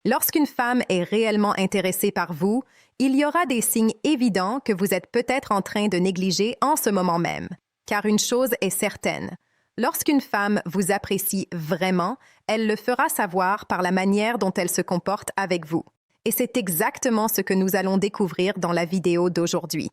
Lorsqu'une femme est réellement intéressée par vous, il y aura des signes évidents que vous êtes peut-être en train de négliger en ce moment même. Car une chose est certaine, lorsqu'une femme vous apprécie vraiment, elle le fera savoir par la manière dont elle se comporte avec vous. Et c'est exactement ce que nous allons découvrir dans la vidéo d'aujourd'hui.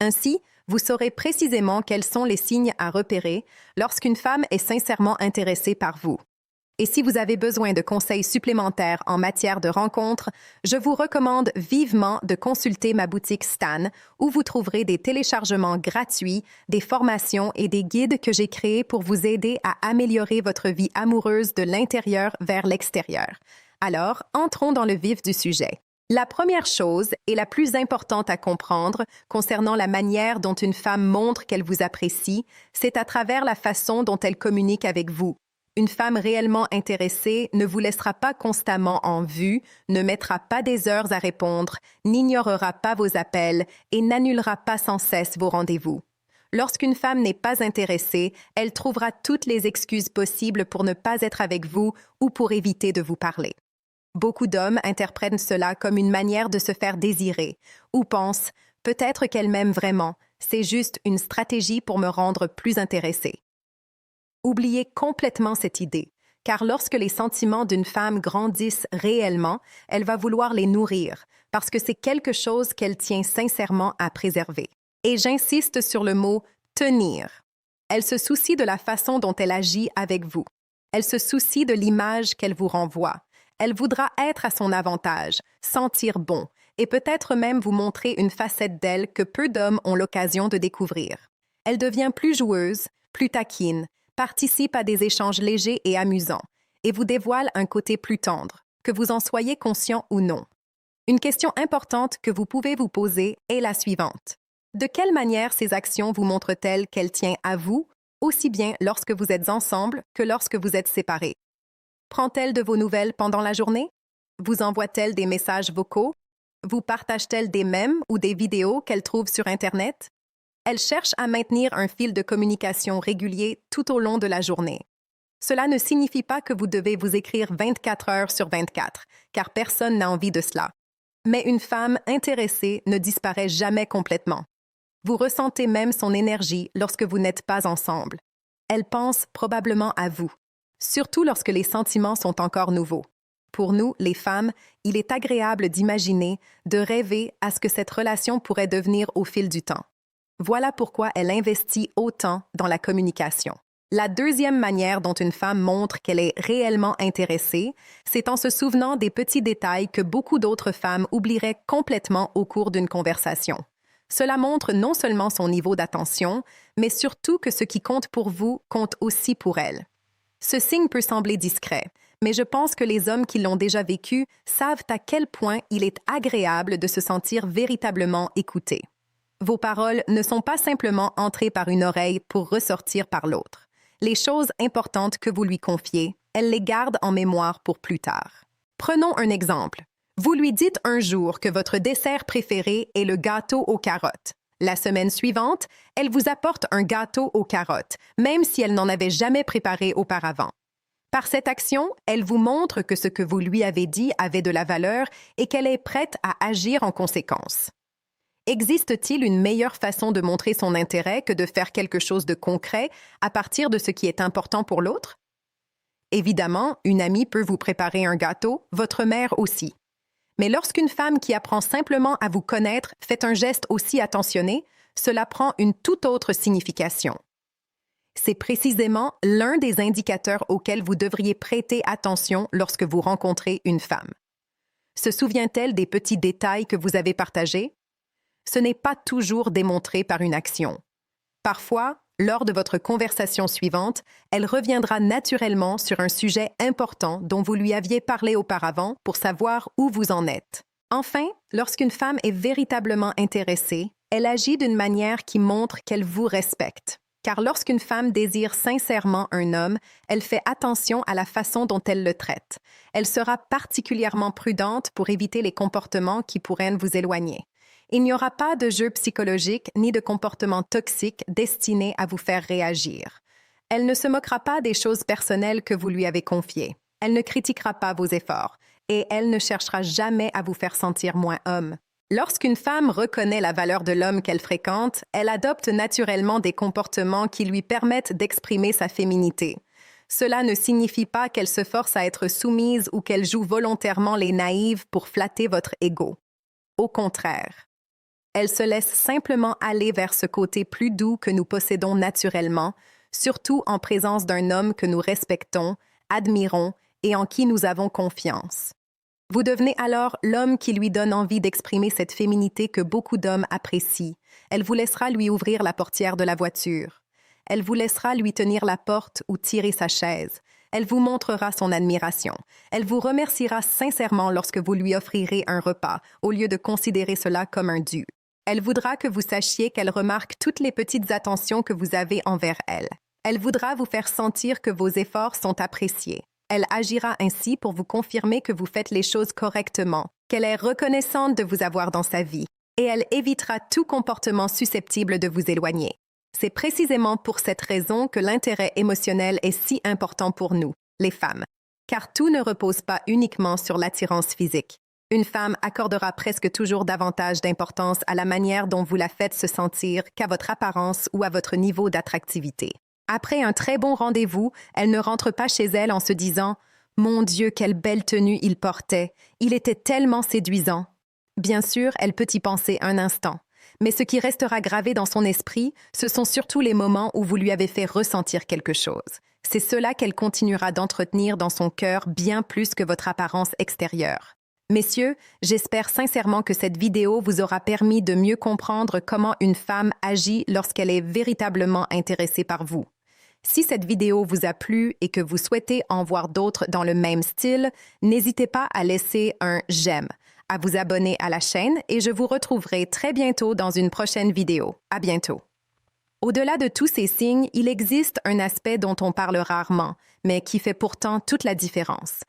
Ainsi, vous saurez précisément quels sont les signes à repérer lorsqu'une femme est sincèrement intéressée par vous. Et si vous avez besoin de conseils supplémentaires en matière de rencontres, je vous recommande vivement de consulter ma boutique Stan, où vous trouverez des téléchargements gratuits, des formations et des guides que j'ai créés pour vous aider à améliorer votre vie amoureuse de l'intérieur vers l'extérieur. Alors, entrons dans le vif du sujet. La première chose et la plus importante à comprendre concernant la manière dont une femme montre qu'elle vous apprécie, c'est à travers la façon dont elle communique avec vous. Une femme réellement intéressée ne vous laissera pas constamment en vue, ne mettra pas des heures à répondre, n'ignorera pas vos appels et n'annulera pas sans cesse vos rendez-vous. Lorsqu'une femme n'est pas intéressée, elle trouvera toutes les excuses possibles pour ne pas être avec vous ou pour éviter de vous parler. Beaucoup d'hommes interprètent cela comme une manière de se faire désirer ou pensent « peut-être qu'elle m'aime vraiment, c'est juste une stratégie pour me rendre plus intéressée ». Oubliez complètement cette idée, car lorsque les sentiments d'une femme grandissent réellement, elle va vouloir les nourrir, parce que c'est quelque chose qu'elle tient sincèrement à préserver. Et j'insiste sur le mot « tenir ». Elle se soucie de la façon dont elle agit avec vous. Elle se soucie de l'image qu'elle vous renvoie. Elle voudra être à son avantage, sentir bon, et peut-être même vous montrer une facette d'elle que peu d'hommes ont l'occasion de découvrir. Elle devient plus joueuse, plus taquine, participe à des échanges légers et amusants, et vous dévoile un côté plus tendre, que vous en soyez conscient ou non. Une question importante que vous pouvez vous poser est la suivante. De quelle manière ces actions vous montrent-elles qu'elle tient à vous, aussi bien lorsque vous êtes ensemble que lorsque vous êtes séparés? Prend-elle de vos nouvelles pendant la journée? Vous envoie-t-elle des messages vocaux? Vous partage-t-elle des mèmes ou des vidéos qu'elle trouve sur Internet? Elle cherche à maintenir un fil de communication régulier tout au long de la journée. Cela ne signifie pas que vous devez vous écrire 24 heures sur 24, car personne n'a envie de cela. Mais une femme intéressée ne disparaît jamais complètement. Vous ressentez même son énergie lorsque vous n'êtes pas ensemble. Elle pense probablement à vous, surtout lorsque les sentiments sont encore nouveaux. Pour nous, les femmes, il est agréable d'imaginer, de rêver à ce que cette relation pourrait devenir au fil du temps. Voilà pourquoi elle investit autant dans la communication. La deuxième manière dont une femme montre qu'elle est réellement intéressée, c'est en se souvenant des petits détails que beaucoup d'autres femmes oublieraient complètement au cours d'une conversation. Cela montre non seulement son niveau d'attention, mais surtout que ce qui compte pour vous compte aussi pour elle. Ce signe peut sembler discret, mais je pense que les hommes qui l'ont déjà vécu savent à quel point il est agréable de se sentir véritablement écouté. Vos paroles ne sont pas simplement entrées par une oreille pour ressortir par l'autre. Les choses importantes que vous lui confiez, elle les garde en mémoire pour plus tard. Prenons un exemple. Vous lui dites un jour que votre dessert préféré est le gâteau aux carottes. La semaine suivante, elle vous apporte un gâteau aux carottes, même si elle n'en avait jamais préparé auparavant. Par cette action, elle vous montre que ce que vous lui avez dit avait de la valeur et qu'elle est prête à agir en conséquence. Existe-t-il une meilleure façon de montrer son intérêt que de faire quelque chose de concret à partir de ce qui est important pour l'autre? Évidemment, une amie peut vous préparer un gâteau, votre mère aussi. Mais lorsqu'une femme qui apprend simplement à vous connaître fait un geste aussi attentionné, cela prend une toute autre signification. C'est précisément l'un des indicateurs auxquels vous devriez prêter attention lorsque vous rencontrez une femme. Se souvient-elle des petits détails que vous avez partagés? Ce n'est pas toujours démontré par une action. Parfois, lors de votre conversation suivante, elle reviendra naturellement sur un sujet important dont vous lui aviez parlé auparavant pour savoir où vous en êtes. Enfin, lorsqu'une femme est véritablement intéressée, elle agit d'une manière qui montre qu'elle vous respecte. Car lorsqu'une femme désire sincèrement un homme, elle fait attention à la façon dont elle le traite. Elle sera particulièrement prudente pour éviter les comportements qui pourraient vous éloigner. Il n'y aura pas de jeu psychologique ni de comportement toxique destiné à vous faire réagir. Elle ne se moquera pas des choses personnelles que vous lui avez confiées. Elle ne critiquera pas vos efforts. et elle ne cherchera jamais à vous faire sentir moins homme. Lorsqu'une femme reconnaît la valeur de l'homme qu'elle fréquente, elle adopte naturellement des comportements qui lui permettent d'exprimer sa féminité. Cela ne signifie pas qu'elle se force à être soumise ou qu'elle joue volontairement les naïves pour flatter votre ego. Au contraire, elle se laisse simplement aller vers ce côté plus doux que nous possédons naturellement, surtout en présence d'un homme que nous respectons, admirons et en qui nous avons confiance. Vous devenez alors l'homme qui lui donne envie d'exprimer cette féminité que beaucoup d'hommes apprécient. Elle vous laissera lui ouvrir la portière de la voiture. Elle vous laissera lui tenir la porte ou tirer sa chaise. Elle vous montrera son admiration. Elle vous remerciera sincèrement lorsque vous lui offrirez un repas, au lieu de considérer cela comme un dû. Elle voudra que vous sachiez qu'elle remarque toutes les petites attentions que vous avez envers elle. Elle voudra vous faire sentir que vos efforts sont appréciés. Elle agira ainsi pour vous confirmer que vous faites les choses correctement, qu'elle est reconnaissante de vous avoir dans sa vie, et elle évitera tout comportement susceptible de vous éloigner. C'est précisément pour cette raison que l'intérêt émotionnel est si important pour nous, les femmes, car tout ne repose pas uniquement sur l'attirance physique. Une femme accordera presque toujours davantage d'importance à la manière dont vous la faites se sentir qu'à votre apparence ou à votre niveau d'attractivité. Après un très bon rendez-vous, elle ne rentre pas chez elle en se disant « Mon Dieu, quelle belle tenue il portait! Il était tellement séduisant! » Bien sûr, elle peut y penser un instant. Mais ce qui restera gravé dans son esprit, ce sont surtout les moments où vous lui avez fait ressentir quelque chose. C'est cela qu'elle continuera d'entretenir dans son cœur bien plus que votre apparence extérieure. Messieurs, j'espère sincèrement que cette vidéo vous aura permis de mieux comprendre comment une femme agit lorsqu'elle est véritablement intéressée par vous. Si cette vidéo vous a plu et que vous souhaitez en voir d'autres dans le même style, n'hésitez pas à laisser un « j'aime », à vous abonner à la chaîne et je vous retrouverai très bientôt dans une prochaine vidéo. À bientôt. Au-delà de tous ces signes, il existe un aspect dont on parle rarement, mais qui fait pourtant toute la différence.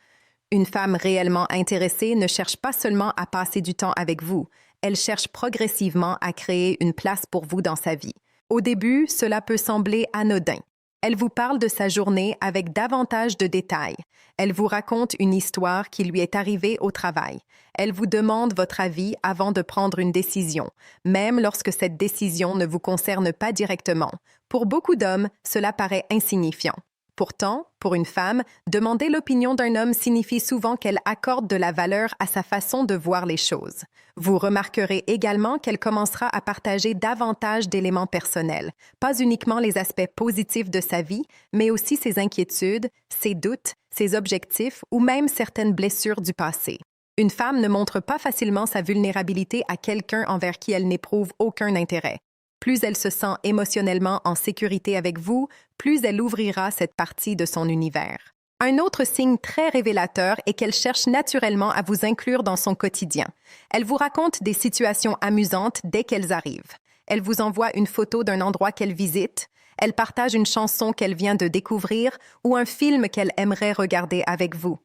Une femme réellement intéressée ne cherche pas seulement à passer du temps avec vous, elle cherche progressivement à créer une place pour vous dans sa vie. Au début, cela peut sembler anodin. Elle vous parle de sa journée avec davantage de détails. Elle vous raconte une histoire qui lui est arrivée au travail. Elle vous demande votre avis avant de prendre une décision, même lorsque cette décision ne vous concerne pas directement. Pour beaucoup d'hommes, cela paraît insignifiant. Pourtant, pour une femme, demander l'opinion d'un homme signifie souvent qu'elle accorde de la valeur à sa façon de voir les choses. Vous remarquerez également qu'elle commencera à partager davantage d'éléments personnels, pas uniquement les aspects positifs de sa vie, mais aussi ses inquiétudes, ses doutes, ses objectifs ou même certaines blessures du passé. Une femme ne montre pas facilement sa vulnérabilité à quelqu'un envers qui elle n'éprouve aucun intérêt. Plus elle se sent émotionnellement en sécurité avec vous, plus elle ouvrira cette partie de son univers. Un autre signe très révélateur est qu'elle cherche naturellement à vous inclure dans son quotidien. Elle vous raconte des situations amusantes dès qu'elles arrivent. Elle vous envoie une photo d'un endroit qu'elle visite. Elle partage une chanson qu'elle vient de découvrir ou un film qu'elle aimerait regarder avec vous.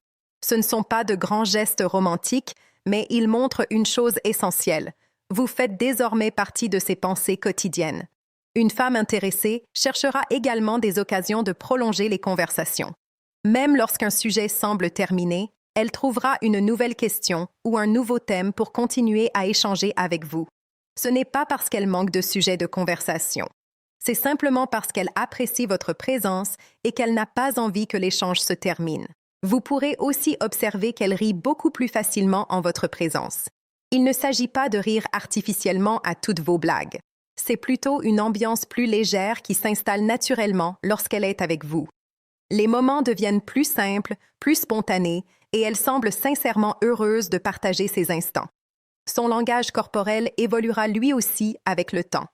Ce ne sont pas de grands gestes romantiques, mais ils montrent une chose essentielle. Vous faites désormais partie de ses pensées quotidiennes. Une femme intéressée cherchera également des occasions de prolonger les conversations. Même lorsqu'un sujet semble terminé, elle trouvera une nouvelle question ou un nouveau thème pour continuer à échanger avec vous. Ce n'est pas parce qu'elle manque de sujets de conversation. C'est simplement parce qu'elle apprécie votre présence et qu'elle n'a pas envie que l'échange se termine. Vous pourrez aussi observer qu'elle rit beaucoup plus facilement en votre présence. Il ne s'agit pas de rire artificiellement à toutes vos blagues. C'est plutôt une ambiance plus légère qui s'installe naturellement lorsqu'elle est avec vous. Les moments deviennent plus simples, plus spontanés, et elle semble sincèrement heureuse de partager ces instants. Son langage corporel évoluera lui aussi avec le temps.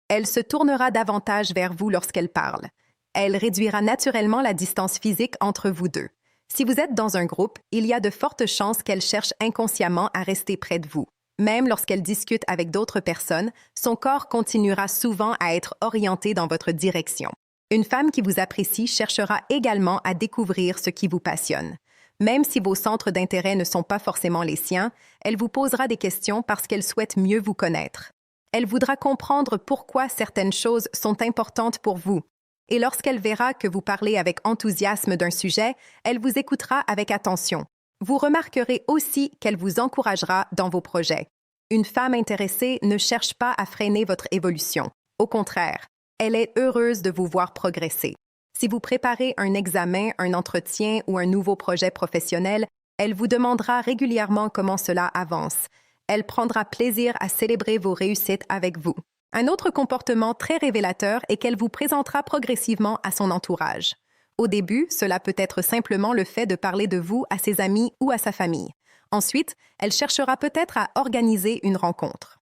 Elle se tournera davantage vers vous lorsqu'elle parle. Elle réduira naturellement la distance physique entre vous deux. Si vous êtes dans un groupe, il y a de fortes chances qu'elle cherche inconsciemment à rester près de vous. Même lorsqu'elle discute avec d'autres personnes, son corps continuera souvent à être orienté dans votre direction. Une femme qui vous apprécie cherchera également à découvrir ce qui vous passionne. Même si vos centres d'intérêt ne sont pas forcément les siens, elle vous posera des questions parce qu'elle souhaite mieux vous connaître. Elle voudra comprendre pourquoi certaines choses sont importantes pour vous. Et lorsqu'elle verra que vous parlez avec enthousiasme d'un sujet, elle vous écoutera avec attention. Vous remarquerez aussi qu'elle vous encouragera dans vos projets. Une femme intéressée ne cherche pas à freiner votre évolution. Au contraire, elle est heureuse de vous voir progresser. Si vous préparez un examen, un entretien ou un nouveau projet professionnel, elle vous demandera régulièrement comment cela avance. Elle prendra plaisir à célébrer vos réussites avec vous. Un autre comportement très révélateur est qu'elle vous présentera progressivement à son entourage. Au début, cela peut être simplement le fait de parler de vous à ses amis ou à sa famille. Ensuite, elle cherchera peut-être à organiser une rencontre.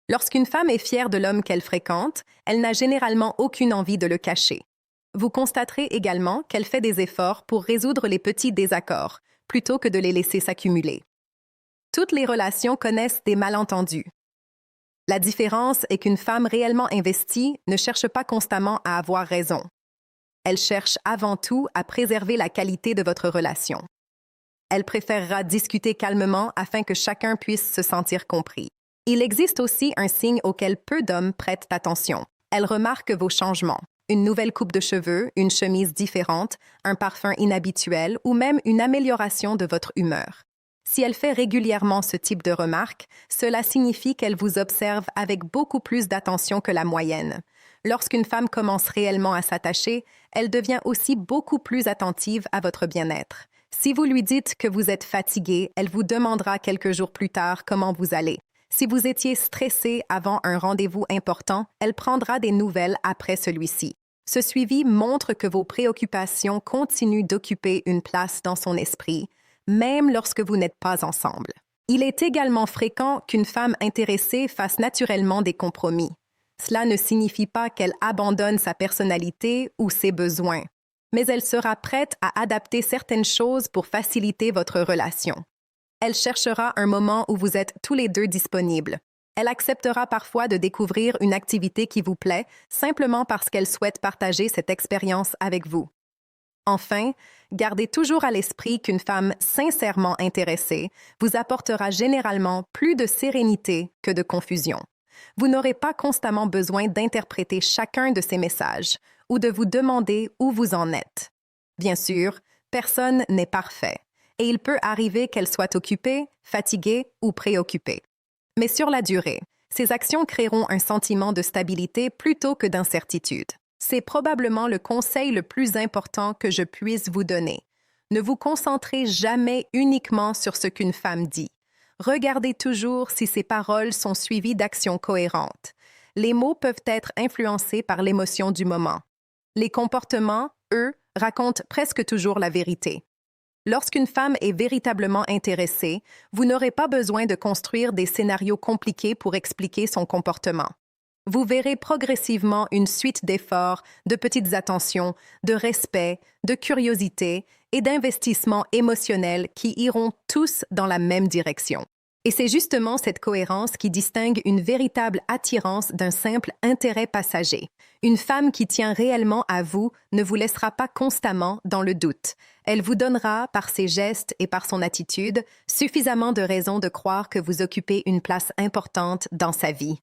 Lorsqu'une femme est fière de l'homme qu'elle fréquente, elle n'a généralement aucune envie de le cacher. Vous constaterez également qu'elle fait des efforts pour résoudre les petits désaccords, plutôt que de les laisser s'accumuler. Toutes les relations connaissent des malentendus. La différence est qu'une femme réellement investie ne cherche pas constamment à avoir raison. Elle cherche avant tout à préserver la qualité de votre relation. Elle préférera discuter calmement afin que chacun puisse se sentir compris. Il existe aussi un signe auquel peu d'hommes prêtent attention. Elle remarque vos changements. Une nouvelle coupe de cheveux, une chemise différente, un parfum inhabituel ou même une amélioration de votre humeur. Si elle fait régulièrement ce type de remarques, cela signifie qu'elle vous observe avec beaucoup plus d'attention que la moyenne. Lorsqu'une femme commence réellement à s'attacher, elle devient aussi beaucoup plus attentive à votre bien-être. Si vous lui dites que vous êtes fatigué, elle vous demandera quelques jours plus tard comment vous allez. Si vous étiez stressé avant un rendez-vous important, elle prendra des nouvelles après celui-ci. Ce suivi montre que vos préoccupations continuent d'occuper une place dans son esprit, même lorsque vous n'êtes pas ensemble. Il est également fréquent qu'une femme intéressée fasse naturellement des compromis. Cela ne signifie pas qu'elle abandonne sa personnalité ou ses besoins, mais elle sera prête à adapter certaines choses pour faciliter votre relation. Elle cherchera un moment où vous êtes tous les deux disponibles. Elle acceptera parfois de découvrir une activité qui vous plaît simplement parce qu'elle souhaite partager cette expérience avec vous. Enfin, gardez toujours à l'esprit qu'une femme sincèrement intéressée vous apportera généralement plus de sérénité que de confusion. Vous n'aurez pas constamment besoin d'interpréter chacun de ces messages ou de vous demander où vous en êtes. Bien sûr, personne n'est parfait, et il peut arriver qu'elle soit occupée, fatiguée ou préoccupée. Mais sur la durée, ces actions créeront un sentiment de stabilité plutôt que d'incertitude. C'est probablement le conseil le plus important que je puisse vous donner. Ne vous concentrez jamais uniquement sur ce qu'une femme dit. Regardez toujours si ses paroles sont suivies d'actions cohérentes. Les mots peuvent être influencés par l'émotion du moment. Les comportements, eux, racontent presque toujours la vérité. Lorsqu'une femme est véritablement intéressée, vous n'aurez pas besoin de construire des scénarios compliqués pour expliquer son comportement. Vous verrez progressivement une suite d'efforts, de petites attentions, de respect, de curiosité et d'investissements émotionnels qui iront tous dans la même direction. Et c'est justement cette cohérence qui distingue une véritable attirance d'un simple intérêt passager. Une femme qui tient réellement à vous ne vous laissera pas constamment dans le doute. Elle vous donnera, par ses gestes et par son attitude, suffisamment de raisons de croire que vous occupez une place importante dans sa vie.